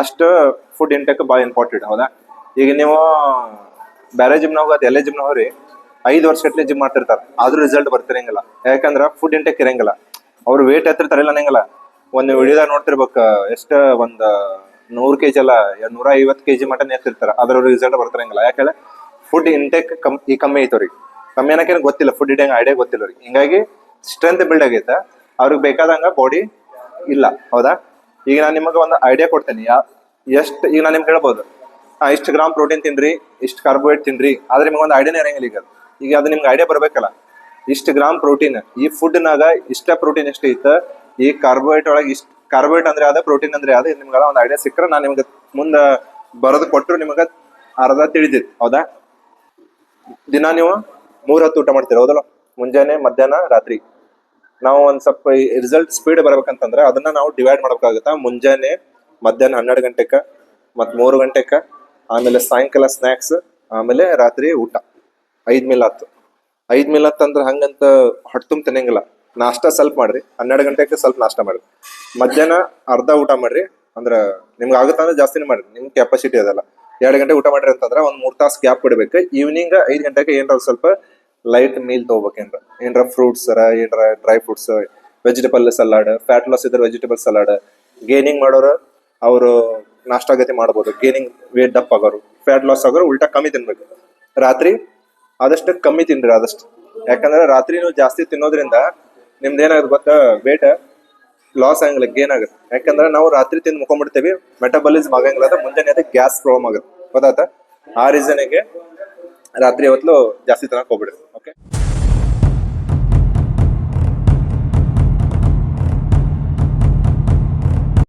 ಅಷ್ಟು food intake ಭಾಳ important. ಹೌದಾ? ಈಗ ನೀವು ಬೇರೆ ಜಿಮ್ನ ಹೋಗೋದು ಎಲ್ಲೇ ಜಿಮ್ನ ಹೋಗ್ರಿ 5 ವರ್ಷ ಗಟ್ಟಲೆ ಜಿಮ್ ಮಾಡ್ತಿರ್ತಾರೆ, ಆದ್ರೂ ರಿಸಲ್ಟ್ ಬರ್ತಿರಂಗಿಲ್ಲ. ಯಾಕಂದ್ರ ಫುಡ್ ಇಂಟೇಕ್ ಇರಂಗಿಲ್ಲ. ಅವ್ರು ವೇಟ್ ಎತ್ತಿರ್ತಾರಿಲ್ಲ ಅನ್ನಂಗಿಲ್ಲ. ಒಂದು ವಿಡಿಯೋದಾಗ ನೋಡ್ತಿರ್ಬೇಕ, ಎಷ್ಟ ಒಂದ್ 100 kg ಅಲ್ಲ 150 kg ಮಟನ್ ಎತ್ತಿರ್ತಾರ, ಅದ್ರ ರಿಸಲ್ಟ್ ಬರ್ತಿರಂಗಿಲ್ಲ. ಯಾಕಂದ್ರೆ ಫುಡ್ ಇಂಟೇಕ್ ಕಮ್ಮಿ ಐತೆ ಅವ್ರಿಗೆ. ಕಮ್ಮಿ ಅನ್ನಕ್ಕೆ ಗೊತ್ತಿಲ್ಲ, ಫುಡ್ ಇಂಟೇಕ್ ಐಡಿಯಾ ಗೊತ್ತಿಲ್ಲ ಅವ್ರಿಗೆ. ಹಿಂಗಾಗಿ ಸ್ಟ್ರೆಂತ್ ಬಿಲ್ಡ್ ಆಗೈತೆ, ಅವ್ರಿಗೆ ಬೇಕಾದಂಗ ಬಾಡಿ ಇಲ್ಲ. ಹೌದಾ? ಈಗ ನಾನು ನಿಮಗೆ ಒಂದು ಐಡಿಯಾ ಕೊಡ್ತೇನೆ. ಎಷ್ಟು ಈಗ ನಾನು ನಿಮ್ಗೆ ಹೇಳ್ಬೋದು, ಇಷ್ಟು ಗ್ರಾಮ್ ಪ್ರೋಟೀನ್ ತಿನ್ರಿ, ಇಷ್ಟು ಕಾರ್ಬೋಹೈಡ್ರೇಟ್ ತಿನ್ರಿ, ಆದ್ರೆ ನಿಮ್ಗೆ ಒಂದು ಐಡಿಯಾನೇ ಇರಂಗಿಲ್ಲ. ಈಗ ಅದು ನಿಮ್ಗೆ ಐಡಿಯಾ ಬರ್ಬೇಕಲ್ಲ. ಇಷ್ಟು ಗ್ರಾಮ್ ಪ್ರೋಟೀನ್, ಈ ಫುಡ್ನಾಗ ಇಷ್ಟ ಪ್ರೋಟೀನ್ ಎಷ್ಟು ಐತೆ, ಈ ಕಾರ್ಬೋಹೈಡ್ರೇಟ್ ಒಳಗೆ ಇಷ್ಟು ಕಾರ್ಬೋಹೈಡ್ರೇಟ್ ಅಂದ್ರೆ ಯಾವ್ದು, ಪ್ರೋಟೀನ್ ಅಂದ್ರೆ ಯಾವ್ದು, ನಿಮ್ಗೆಲ್ಲ ಒಂದು ಐಡಿಯಾ ಸಿಕ್ಕರೆ ನಾನು ನಿಮ್ಗೆ ಮುಂದೆ ಬರೋದು ಕೊಟ್ಟರು ನಿಮಗೆ ಅರ್ಧ ತಿಳಿದಿತ್ತು. ಹೌದಾ? ದಿನ ನೀವು 3 ಹೊತ್ತು ಊಟ ಮಾಡ್ತೀರ, ಹೌದಲ್ಲ? ಮುಂಜಾನೆ, ಮಧ್ಯಾಹ್ನ, ರಾತ್ರಿ. ನಾವು ಒಂದ್ ಸ್ವಲ್ಪ ರಿಸಲ್ಟ್ ಸ್ಪೀಡ್ ಬರ್ಬೇಕಂತಂದ್ರೆ ಅದನ್ನ ನಾವು ಡಿವೈಡ್ ಮಾಡ್ಬೇಕಾಗುತ್ತಾ. ಮುಂಜಾನೆ, ಮಧ್ಯಾಹ್ನ 12 ಗಂಟೆಕ, ಮತ್ 3 ಗಂಟೆಕ, ಆಮೇಲೆ ಸಾಯಂಕಾಲ ಸ್ನಾಕ್ಸ್, ಆಮೇಲೆ ರಾತ್ರಿ ಊಟ. 5 ಮೀಲ್ ಆತು. 5 ಮೀಲ್ ಅಂತಂದ್ರೆ ಹಂಗಂತ ಹೊಟ್ಟೆ ತುಂಬ ತಿನ್ನಂಗಿಲ್ಲ. ನಾಷ್ಟ ಸ್ವಲ್ಪ ಮಾಡ್ರಿ, 12 ಗಂಟೆಗೆ ಸ್ವಲ್ಪ ನಾಷ್ಟ ಮಾಡ್ರಿ, ಮಧ್ಯಾಹ್ನ ಅರ್ಧ ಊಟ ಮಾಡ್ರಿ. ಅಂದ್ರ ನಿಮ್ಗೆ ಆಗುತ್ತಂದ್ರೆ ಜಾಸ್ತಿನೇ ಮಾಡ್ರಿ, ನಿಮ್ ಕೆಪಾಸಿಟಿ ಅದಲ್ಲ. 2 ಗಂಟೆ ಊಟ ಮಾಡ್ರಿ ಅಂತಂದ್ರೆ ಒಂದ್ 3 ತಾಸು ಗ್ಯಾಪ್ ಕೊಡ್ಬೇಕು. ಈವ್ನಿಂಗ್ 5 ಗಂಟೆಗೆ ಏನಾರ ಸ್ವಲ್ಪ ಲೈಟ್ ಮೀಲ್ ತಗೋಬೇಕೇನ್ರ, ಏನ್ರ ಫ್ರೂಟ್ಸ್, ಏನ್ರ dry fruits, vegetable salad, fat loss ಇದ್ರೆ ವೆಜಿಟೇಬಲ್ ಸಲಾಡ್. ಗೇನಿಂಗ್ ಮಾಡೋರು ಅವರು ನಾಷ್ಟಾ ಗತಿ ಮಾಡ್ಬೋದು. ಗೇನಿಂಗ್ ವೇಟ್ ಡಪ್ ಆಗೋರು, ಫ್ಯಾಟ್ ಲಾಸ್ ಆಗೋರು ಉಲ್ಟಾ ಕಮ್ಮಿ ತಿನ್ಬೇಕು. ರಾತ್ರಿ ಆದಷ್ಟು ಕಮ್ಮಿ ತಿನ್ರಿ ಆದಷ್ಟು. ಯಾಕಂದ್ರೆ ರಾತ್ರಿ ನೀವು ಜಾಸ್ತಿ ತಿನ್ನೋದ್ರಿಂದ ನಿಮ್ದು ಏನಾಗುತ್ತೆ ಗೊತ್ತಾ, ವೇಟ್ ಲಾಸ್ ಆಗಂಗಿಲ್ಲ, ಗೇನ್ ಆಗುತ್ತೆ. ಯಾಕಂದ್ರೆ ನಾವು ರಾತ್ರಿ ತಿಂದು ಮುಕೊಂಡ್ಬಿಡ್ತೇವಿ, ಮೆಟಬಾಲಿಸಮ್ ಆಗಂಗಿಲ್ಲ, ಅದ ಮುಂಜಾನೆ ಅದಕ್ಕೆ ಗ್ಯಾಸ್ ಪ್ರಾಬ್ಲಮ್ ಆಗುತ್ತೆ. ಗೊತ್ತಾತ? ಆ ರೀಸನ್ಗೆ ರಾತ್ರಿ ಹೊತ್ತು ಜಾಸ್ತಿ ತಿನ್ನಕ್ ಹೋಗ್ಬಿಡ್ರಿ. ಓಕೆ.